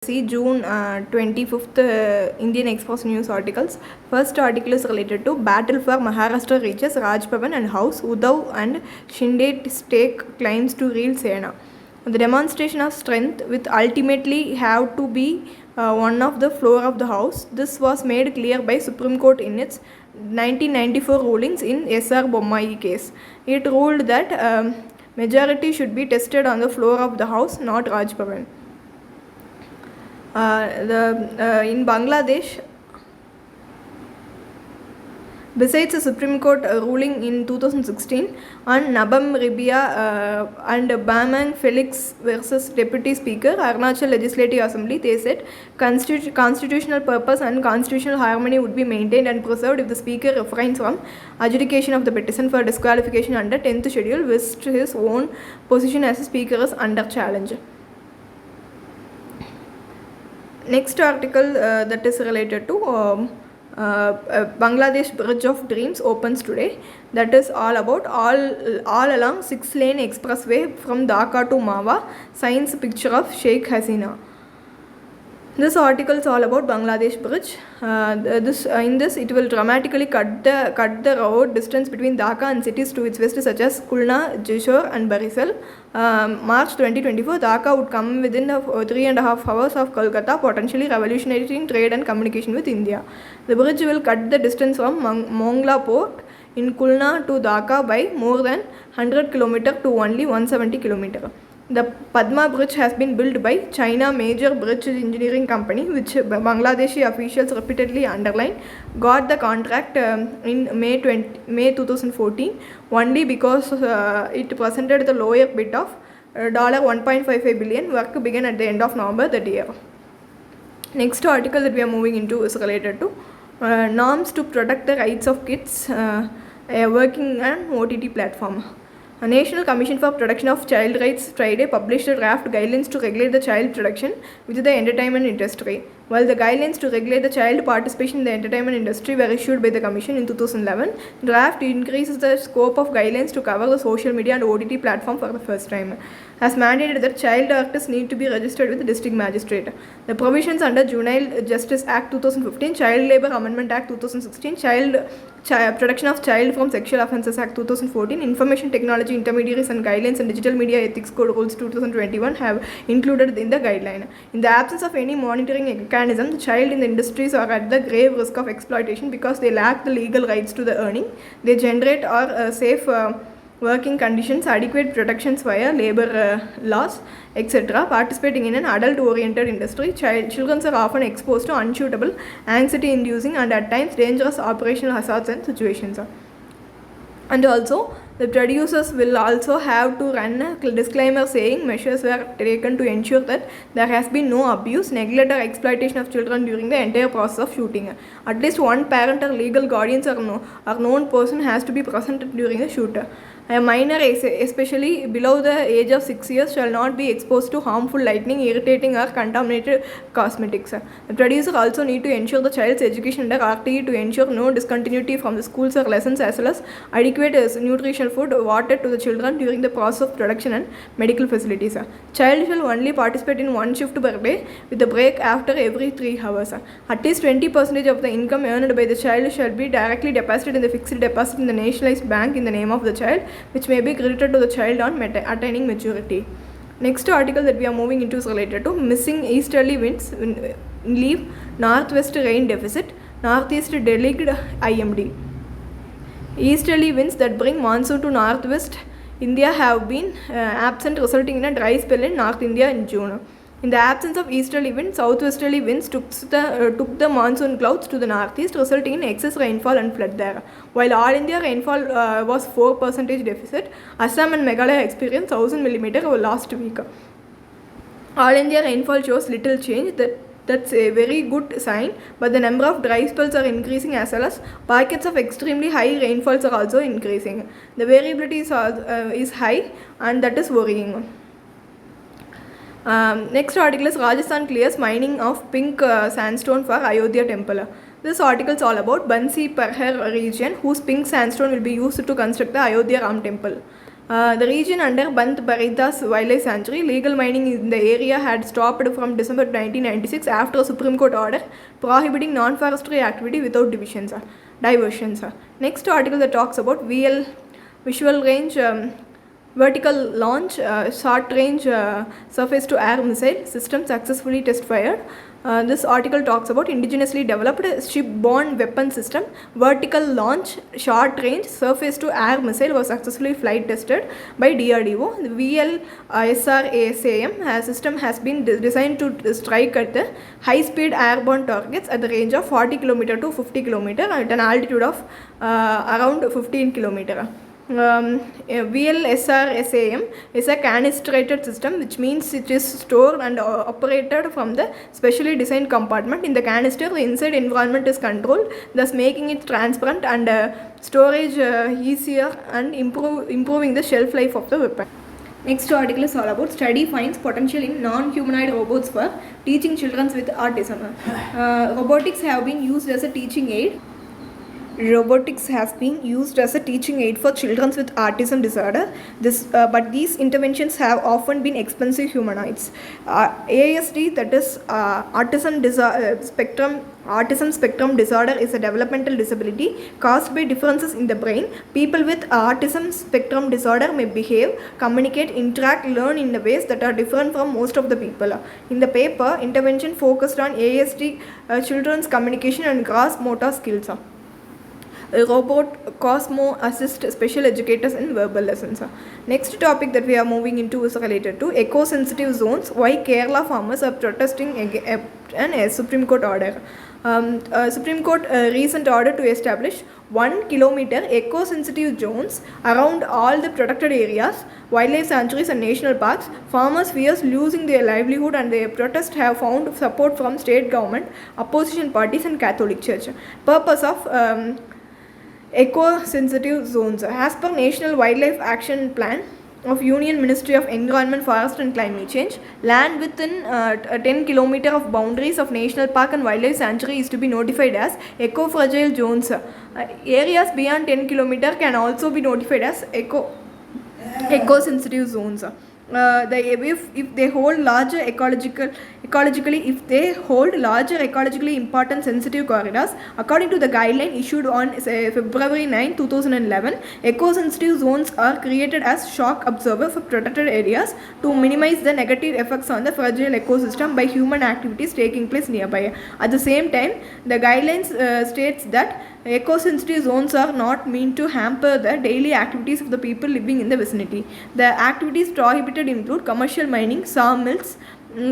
See June 25th Indian Express news articles. First article is related to battle for Maharashtra reaches Raj Bhavan and House. Uddhav and Shinde stake claims to real Sena. The demonstration of strength with ultimately have to be one of the floor of the house. This was made clear by Supreme Court in its 1994 rulings in S.R. Bommai case. It ruled that majority should be tested on the floor of the house, not Raj Bhavan. In Bangladesh, besides the Supreme Court ruling in 2016 on Nabam Ribia and Bamang Felix versus Deputy Speaker, Arunachal Legislative Assembly, they said constitutional purpose and constitutional harmony would be maintained and preserved if the Speaker refrains from adjudication of the petition for disqualification under 10th schedule, which his own position as a Speaker is under challenge. Next article that is related to Bangladesh Bridge of Dreams opens today. That is all about all along 6-lane expressway from Dhaka to Mawa, signs picture of Sheikh Hasina. This article is all about Bangladesh Bridge. In this it will dramatically cut the road distance between Dhaka and cities to its west such as Khulna, Jishore and Barisal. March 2024, Dhaka would come within 3.5 hours of Kolkata, potentially revolutionizing trade and communication with India. The bridge will cut the distance from Mongla port in Khulna to Dhaka by more than 100 km to only 170 km. The Padma Bridge has been built by China major bridge engineering company, which Bangladeshi officials repeatedly underlined, got the contract in May 2014 only because it presented the lower bid of $1.55 billion. Work began at the end of November that year. Next article that we are moving into is related to norms to protect the rights of kids working on OTT platform. A National Commission for Protection of Child Rights Friday published a draft guidelines to regulate the child production within the entertainment industry. While the guidelines to regulate the child participation in the entertainment industry were issued by the Commission in 2011, the draft increases the scope of guidelines to cover the social media and OTT platform for the first time. Has mandated that child artists need to be registered with the district magistrate. The provisions under Juvenile Justice Act 2015, Child Labour Amendment Act 2016, Protection of Child from Sexual Offences Act 2014, Information Technology Intermediaries and Guidelines and Digital Media Ethics Code Rules 2021 have included in the guideline. In the absence of any monitoring mechanism, the child in the industries are at the grave risk of exploitation because they lack the legal rights to the earning. They generate or safe working conditions, adequate protections via labor laws, etc. Participating in an adult-oriented industry, children are often exposed to unsuitable, anxiety-inducing and at times dangerous operational hazards and situations. And also, the producers will also have to run a disclaimer saying measures were taken to ensure that there has been no abuse, neglect or exploitation of children during the entire process of shooting. At least one parent or legal guardians or known person has to be present during the shoot. A minor, especially below the age of 6 years, shall not be exposed to harmful lighting, irritating or contaminated cosmetics. The producer also need to ensure the child's education under RTE to ensure no discontinuity from the schools or lessons as well as adequate nutritional food water to the children during the process of production and medical facilities. Child shall only participate in one shift per day with a break after every 3 hours. At least 20% of the income earned by the child shall be directly deposited in the fixed deposit in the nationalized bank in the name of the child, which may be credited to the child on attaining maturity. Next article that we are moving into is related to missing easterly winds leave northwest rain deficit, northeast delayed IMD. Easterly winds that bring monsoon to northwest India have been absent, resulting in a dry spell in North India in June. In the absence of easterly winds, southwesterly winds took the monsoon clouds to the northeast, resulting in excess rainfall and flood there. While all India rainfall was 4% deficit, Assam and Meghalaya experienced 1000 mm over last week. All India rainfall shows little change. That's a very good sign, but the number of dry spells are increasing as well as pockets of extremely high rainfalls are also increasing. The variability is high and that is worrying. Next article is Rajasthan clears mining of pink sandstone for Ayodhya temple. This article is all about Bansi Parher region, whose pink sandstone will be used to construct the Ayodhya Ram temple. The region under Bant Baritas Wildlife Sanctuary, legal mining in the area had stopped from December 1996 after a Supreme Court order prohibiting non-forestry activity without diversions. Next article that talks about visual range, vertical launch, short range surface to air missile system successfully test fired. This article talks about indigenously developed ship-borne weapon system, vertical launch, short range, surface to air missile was successfully flight tested by DRDO. The VLSRASAM system has been designed to strike at the high-speed airborne targets at the range of 40 km to 50 km at an altitude of around 15 km. VLSRSAM is a canistrated system, which means it is stored and operated from the specially designed compartment. In the canister, the inside environment is controlled, thus making it transparent and storage easier and improving the shelf life of the weapon. Next article is all about study finds potential in non-humanoid robots for teaching children with autism. Robotics have been used as a teaching aid. Robotics has been used as a teaching aid for children with autism disorder. But these interventions have often been expensive humanoids. ASD, that is autism spectrum disorder, is a developmental disability caused by differences in the brain. People with autism spectrum disorder may behave, communicate, interact, learn in ways that are different from most of the people. In the paper, intervention focused on ASD children's communication and gross motor skills. Robot Cosmo assist special educators in verbal lessons. Next topic that we are moving into is related to eco-sensitive zones. Why Kerala farmers are protesting a Supreme Court order. Supreme Court recent order to establish 1 kilometer eco-sensitive zones around all the protected areas, wildlife sanctuaries and national parks. Farmers fears losing their livelihood, and their protests have found support from state government, opposition parties and Catholic Church. Purpose of eco-sensitive zones. As per National Wildlife Action Plan of Union Ministry of Environment, Forest and Climate Change, land within 10 km of boundaries of National Park and Wildlife Sanctuary is to be notified as eco-fragile zones. Areas beyond 10 km can also be notified as eco-sensitive zones. If they hold larger ecologically important sensitive corridors, according to the guideline issued on February 9, 2011, eco-sensitive zones are created as shock absorber for protected areas to minimize the negative effects on the fragile ecosystem by human activities taking place nearby. At the same time, the guidelines states that eco-sensitive zones are not meant to hamper the daily activities of the people living in the vicinity. The activities prohibited include commercial mining, sawmills,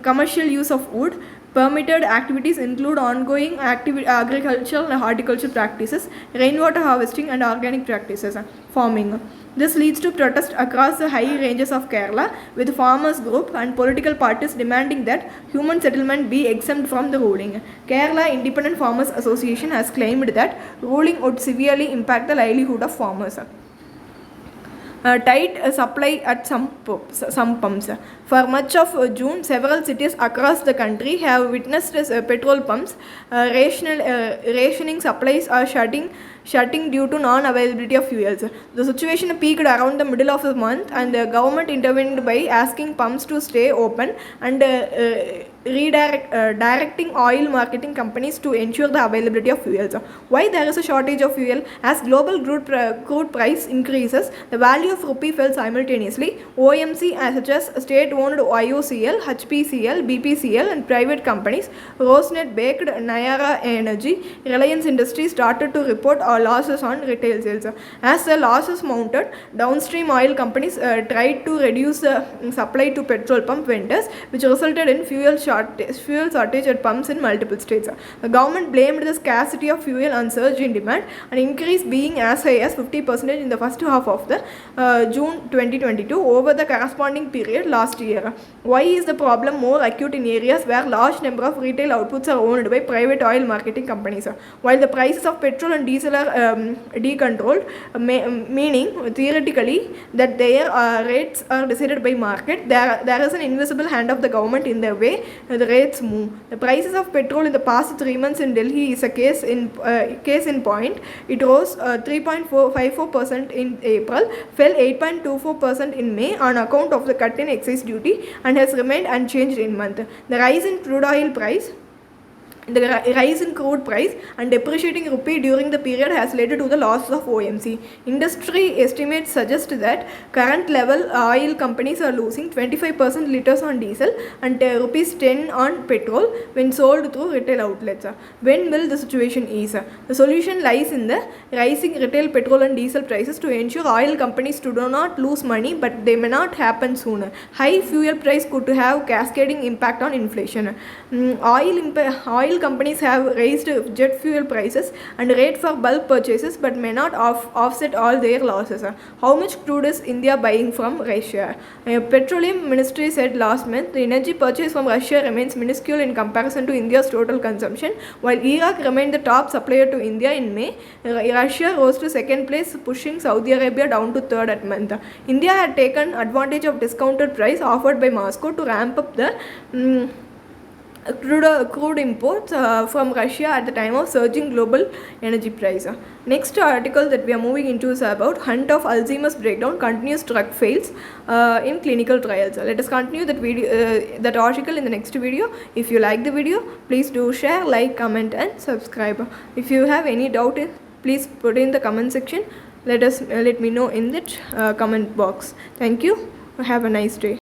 commercial use of wood. Permitted activities include ongoing agricultural and horticultural practices, rainwater harvesting and organic practices, farming. This leads to protests across the high ranges of Kerala, with farmers group and political parties demanding that human settlement be exempt from the ruling. Kerala Independent Farmers Association has claimed that ruling would severely impact the livelihood of farmers. Tight supply at some pumps. For much of June, several cities across the country have witnessed petrol pumps rationing supplies are shutting due to non-availability of fuels. The situation peaked around the middle of the month, and the government intervened by asking pumps to stay open and directing oil marketing companies to ensure the availability of fuels. Why there is a shortage of fuel? As global crude price increases, the value of rupee fell simultaneously. OMC, such as state-owned IOCL, HPCL, BPCL and private companies, Rosneft-backed Nayara Energy, Reliance Industries started to report losses on retail sales. As the losses mounted, downstream oil companies tried to reduce the supply to petrol pump vendors, which resulted in fuel shortage at pumps in multiple states. The government blamed the scarcity of fuel on surge in demand, an increase being as high as 50% in the first half of the June 2022 over the corresponding period last year. Why is the problem more acute in areas where large number of retail outputs are owned by private oil marketing companies? While the prices of petrol and diesel are decontrolled, meaning theoretically that their rates are decided by market. There is an invisible hand of the government in the way the rates move. The prices of petrol in the past 3 months in Delhi is a case in point. It rose 3.54% in April, fell 8.24% in May on account of the cut in excise duty, and has remained unchanged in month. The rise in crude oil price and depreciating rupee during the period has led to the loss of OMC. Industry estimates suggest that current level oil companies are losing 25% liters on diesel and rupees 10 on petrol when sold through retail outlets. When will the situation ease? The solution lies in the rising retail petrol and diesel prices to ensure oil companies do not lose money, but they may not happen sooner. High fuel price could have cascading impact on inflation. Oil companies have raised jet fuel prices and rate for bulk purchases, but may not offset all their losses. How much crude is India buying from Russia? Petroleum Ministry said last month the energy purchase from Russia remains minuscule in comparison to India's total consumption. While Iraq remained the top supplier to India in May, Russia rose to second place, pushing Saudi Arabia down to third at month. India had taken advantage of discounted price offered by Moscow to ramp up the crude imports from Russia at the time of surging global energy price. Next article that we are moving into is about Hunt of Alzheimer's breakdown, continuous drug fails in clinical trials. Let us continue that article in the next video. If you like the video, please do share, like, comment and subscribe. If you have any doubt, please put in the comment section. Let me know in the comment box. Thank you. Have a nice day.